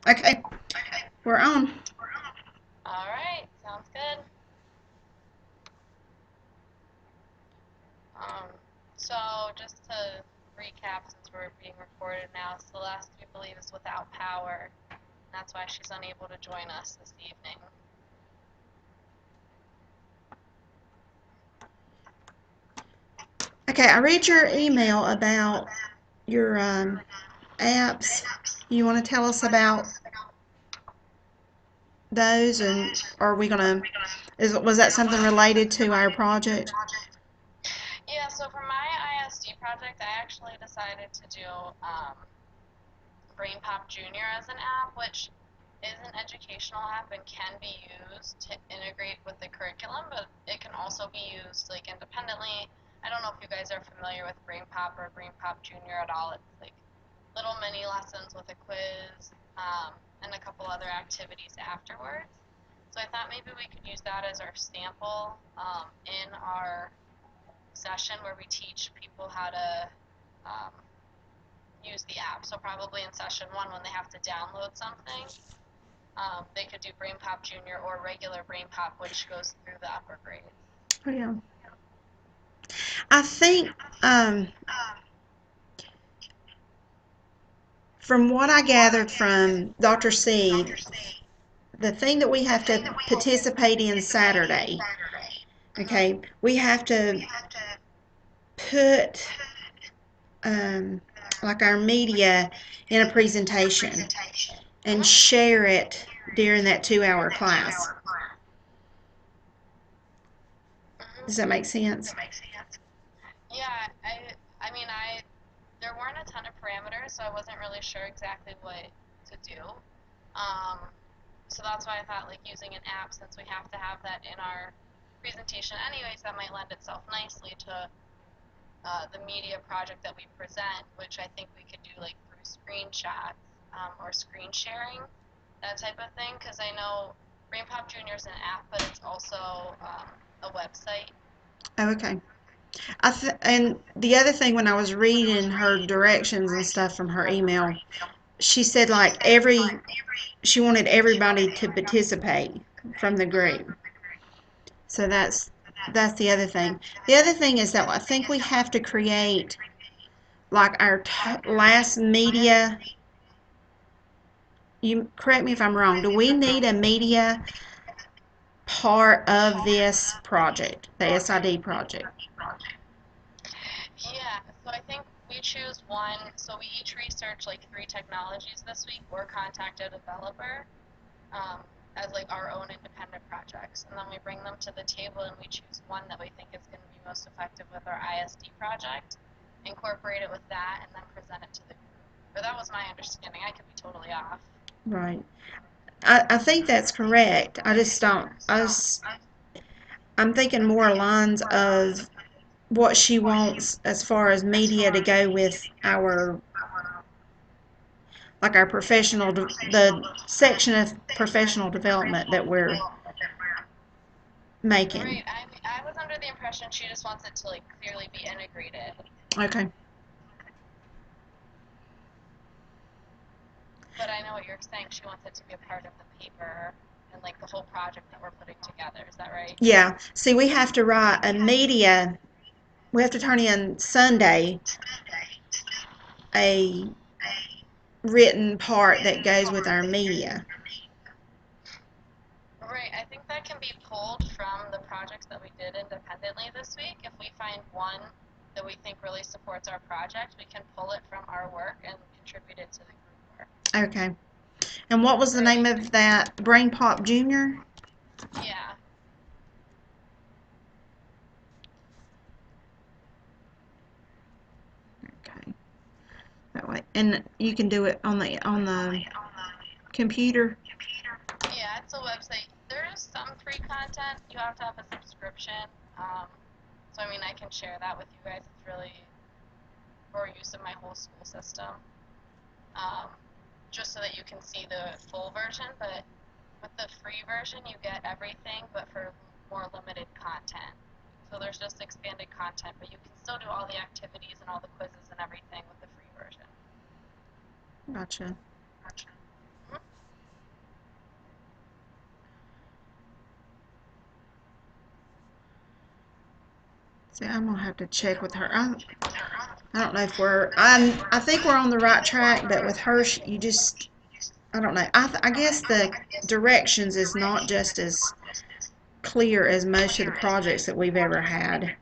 Okay, we're on. All right, sounds good. Um, so just to recap, since we're being recorded now, Celeste, we believe, is without power. That's why she's unable to join us this evening. Okay, I read your email about your apps. You want to tell us about those, and are we gonna? Was that something related to our project? Yeah, so for my ISD project, I actually decided to do Brain Pop Junior as an app, which is an educational app and can be used to integrate with the curriculum, but it can also be used like independently. I don't know if you guys are familiar with Brain Pop or Brain Pop Junior at all. It's like little mini lessons with a quiz and a couple other activities afterwards. So I thought maybe we could use that as our sample in our session where we teach people how to um, use the app. So probably in session one, when they have to download something, they could do Brain Pop Junior or regular Brain Pop, which goes through the upper grades. Oh, yeah. I think from what I gathered from Dr. C, the thing that we have to participate in Saturday, okay, we have to put um, like our media in a presentation and Mm-hmm. share it during that 2 hour class. Mm-hmm. Does that make sense? Yeah, I mean, there weren't a ton of parameters, so I wasn't really sure exactly what to do. Um, so that's why I thought like using an app, since we have to have that in our presentation anyways, that might lend itself nicely to the media project that we present, which I think we could do like through screenshots or screen sharing, that type of thing. Because I know Brain Pop Junior is an app, but it's also a website. Oh, okay. And the other thing, when I was reading her directions and stuff from her email, she said like she wanted everybody to participate from the group. Mm-hmm. So that's the other thing. The other thing is that I think we have to create like our last media. You correct me if I'm wrong. Do we need a media part of this project, the SID project? Yeah, so I think we choose one. So we each research like three technologies this week or contact a developer um, as like our own independent projects. And then we bring them to the table and we choose one that we think is going to be most effective with our ISD project, incorporate it with that, and then present it to the group. Or that was my understanding. I could be totally off. Right. I think that's correct. I just don't. I'm thinking more lines of what she wants as far as media to go with our like our professional the section of professional development that we're making. Right. I was under the impression she just wants it to like clearly be integrated. Okay. But I know what you're saying. She wants it to be a part of the paper and like the whole project that we're putting together. Is that right? Yeah. See, we have to write a media. We have to turn in Sunday a written part that goes with our media. Right. I think that can be pulled from the projects that we did independently this week. If we find one that we think really supports our project, we can pull it from our work and contribute it to the group work. Okay. And what was the Right. name of that? Brain Pop Junior? Yeah. Okay. That way. And you can do it on the computer. Yeah, it's a website. There is some free content. You have to have a subscription. Um, so, I mean, I can share that with you guys. It's really for use of my whole school system, um, just so that you can see the full version. But with the free version, you get everything, but for more limited content. So there's just expanded content, but you can still do all the activities and all the quizzes and everything with the free version. Gotcha. See, I'm gonna have to check with her. I don't know if I think we're on the right track, but with her, you just, I don't know. I guess the directions is not just as clear as most of the projects that we've ever had.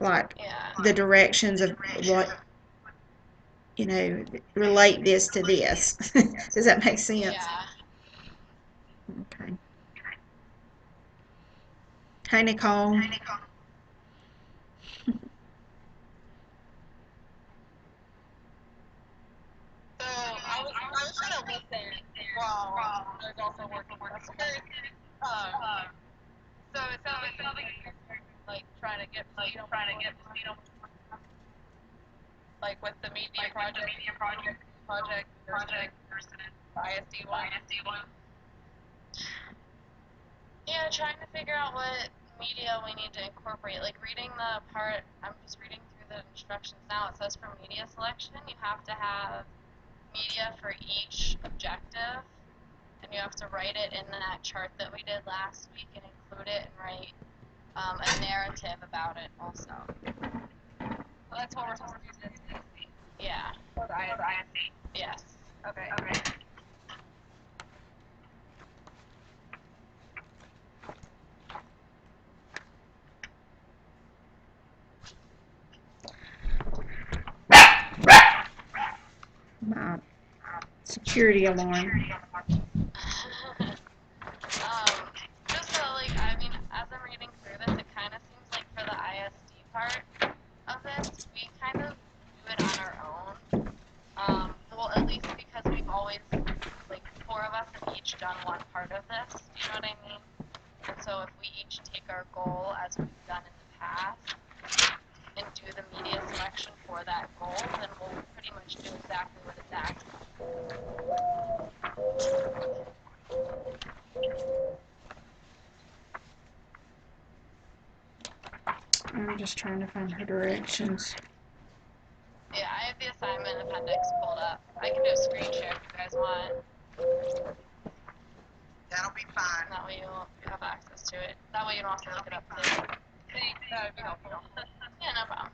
Like Yeah. the directions of what, relate this to this. Does that make sense? Yeah. Okay. Hey, Nicole. So I was trying to listen while I was also working customers. Um, so it sounds like you're like trying to get like with the media project versus ISD one. Yeah, trying to figure out what media we need to incorporate. Like reading the part, I'm just reading through the instructions now. It says for media selection, you have to have media for each objective, and you have to write it in that chart that we did last week and include it and write a narrative about it also. So that's what we're supposed to do this week. Yeah. For the ISD. Yes. Okay. My security alarm. Just so, like, I mean, as I'm reading through this, it kind of seems like for the ISD part of this, we kind of do it on our own. Well, at least because we've always, like, four of us have each done one part of this. Do you know what I mean? And so if we each take our goal as we've done in the past and do the media selection for that goal, then we'll pretty much do exactly what it's asked. I'm just trying to find her directions. Yeah, I have the assignment appendix pulled up. I can do a screen share if you guys want. That'll be fine. That way you have access to it. That way you don't have to look it up too. Thanks, that would be helpful. Yeah, no problem.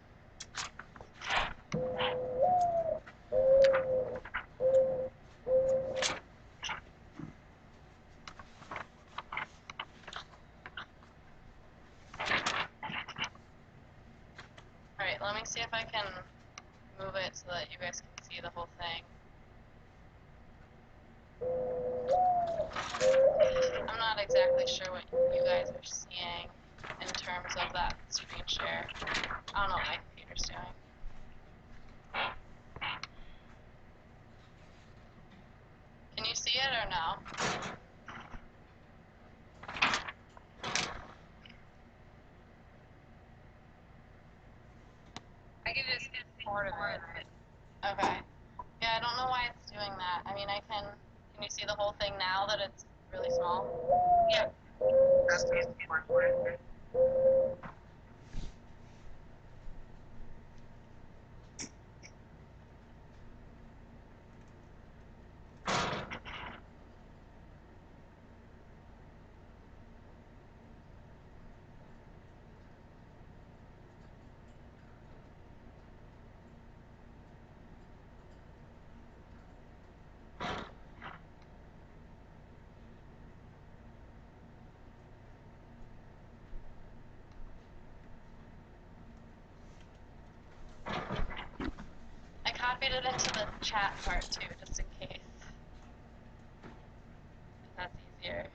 Alright, let me see if I can move it so that you guys can see the whole thing. I'm not exactly sure what you guys are seeing in terms of that screen share. I don't know what my computer's doing. Can you see it or no? I can just get part of it. Okay. Yeah, I don't know why it's doing that. I mean, can you see the whole thing now that it's really small? Yeah. That's the important. I copied it into the chat part too, just in case. If that's easier.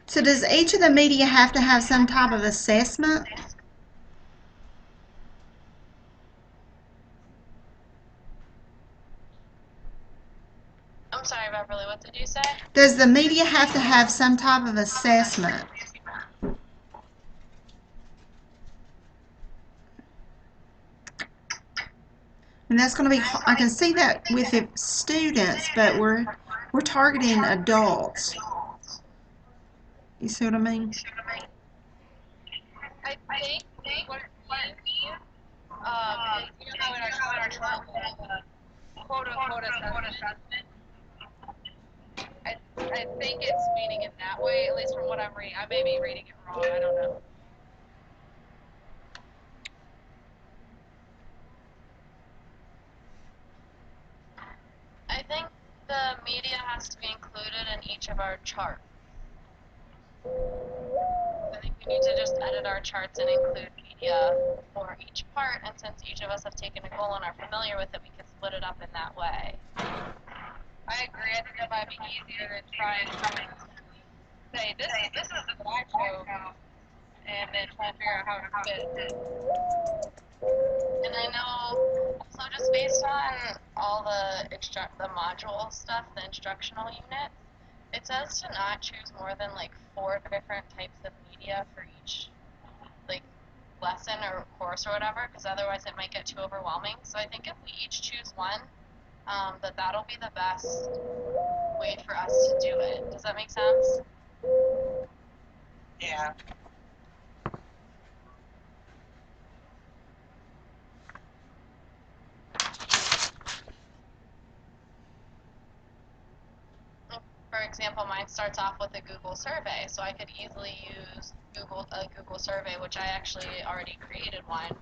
So does each of the media have to have some type of assessment? I'm sorry, Beverly, what did you say? Does the media have to have some type of assessment? And that's going to be, I can see that with the students, but we're targeting adults. You see what I mean? I think what it means, is, you know how in our chart we have a quote-unquote assessment? I think it's meaning it that way, at least from what I'm reading. I may be reading it wrong. I don't know. I think the media has to be included in each of our charts. I think we need to just edit our charts and include media for each part, and since each of us have taken a goal and are familiar with it, we can split it up in that way. I agree. I think it might be easier to try and say, this is what I chose, and then try and figure out how to fit. And I know, so just based on all the module stuff, the instructional units, it says to not choose more than like 4 different types of media for each like lesson or course or whatever, because otherwise it might get too overwhelming. So I think if we each choose one, that'll be the best way for us to do it. Does that make sense? Yeah. For example, mine starts off with a Google survey, so I could easily use a Google survey, which I actually already created one,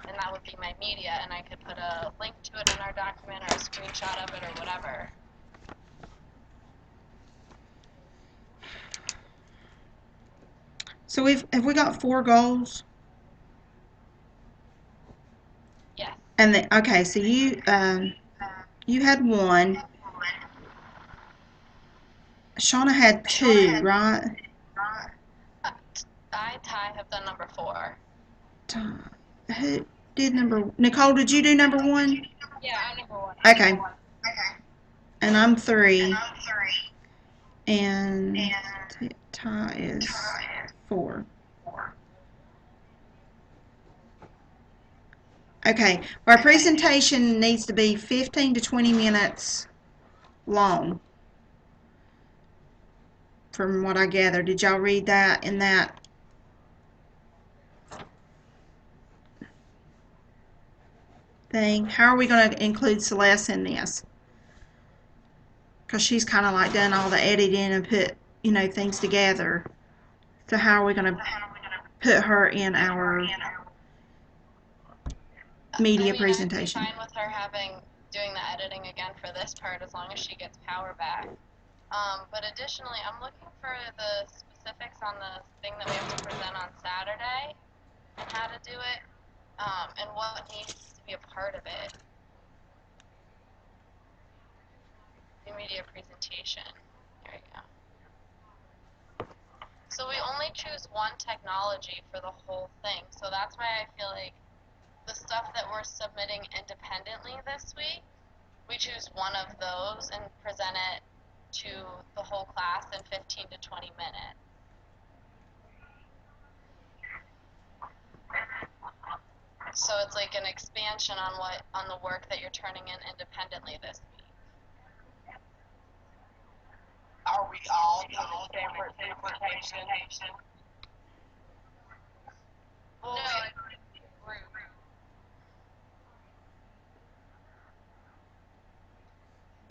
and that would be my media, and I could put a link to it in our document or a screenshot of it or whatever. So have we got 4 goals? Yes. And okay, so you had 1. Shauna had 2, right? Ty have done number 4. Who did Nicole, did you do number 1? Yeah, I'm number 1. Okay. And I'm 3. And Ty is 4. Okay. Our presentation needs to be 15 to 20 minutes long, from what I gathered. Did y'all read that in that? Thing. How are we going to include Celeste in this? Because she's kind of like done all the editing and put, things together. So how are we going to put her in our media presentation? I'd be fine with her doing the editing again for this part as long as she gets power back. But additionally, I'm looking for the specifics on the thing that we have to present on Saturday and how to do it, and what needs to be a part of it. The media presentation. There you go. So we only choose one technology for the whole thing. So that's why I feel like the stuff that we're submitting independently this week, we choose one of those and present it to the whole class in 15 to 20 minutes. So it's like an expansion on the work that you're turning in independently this week. Are we all doing separate presentation? Well, no, it's group.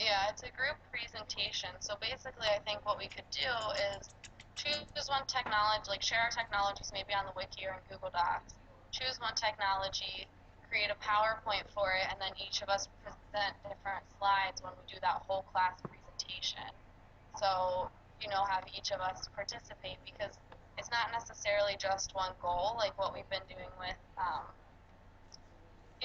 Yeah, it's a group presentation. So basically, I think what we could do is choose one technology, like share our technologies maybe on the wiki or in Google Docs. Choose one technology, create a PowerPoint for it, and then each of us present different slides when we do that whole class presentation. So, have each of us participate, because it's not necessarily just one goal, like what we've been doing with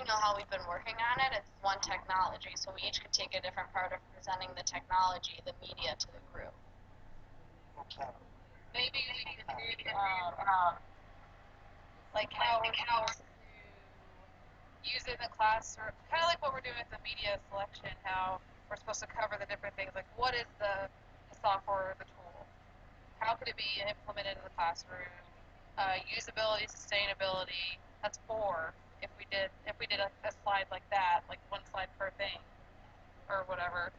how we've been working on it. It's one technology, so we each could take a different part of presenting the technology, the media, to the group. Okay. Maybe we could do like how we're supposed to use it in the class, or kind of like what we're doing with the media selection, how we're supposed to cover the different things, like what is the software or the tool? How could it be implemented in the classroom? Usability, sustainability, that's 4. If we did a slide like that, like one slide per thing, or whatever.